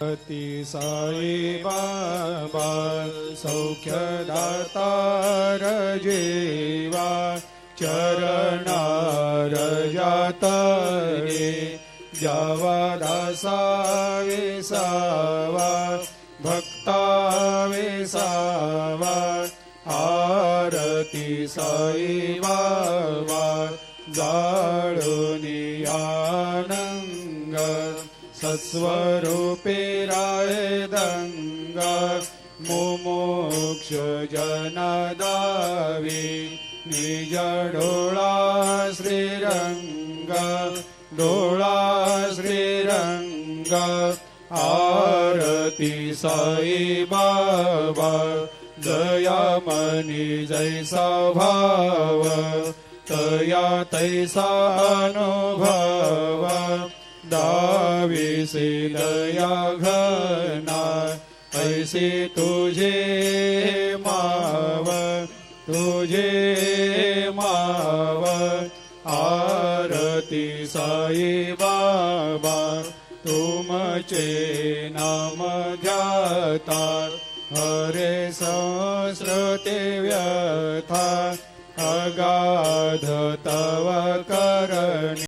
अति साई बाबा सौख्यदातार जेवा चरणार जातरे जावा दासा विसावा भक्ता विसावा आरती साई बाबा जाळुनी आनंग सत्स्वरूपे राय दंग मुमुक्ष जनदावी निज डोळा श्रीरंग डोळा श्रीरंग आरती साई बाबा जया मनी जैसा भाव तया तैसा अनुभव दाविसे दया घना ऐसे तुझे माव आरती साई बाबा तुमचे नाम ध्याता हरे संस्कृते व्यथा अगाध तव करणी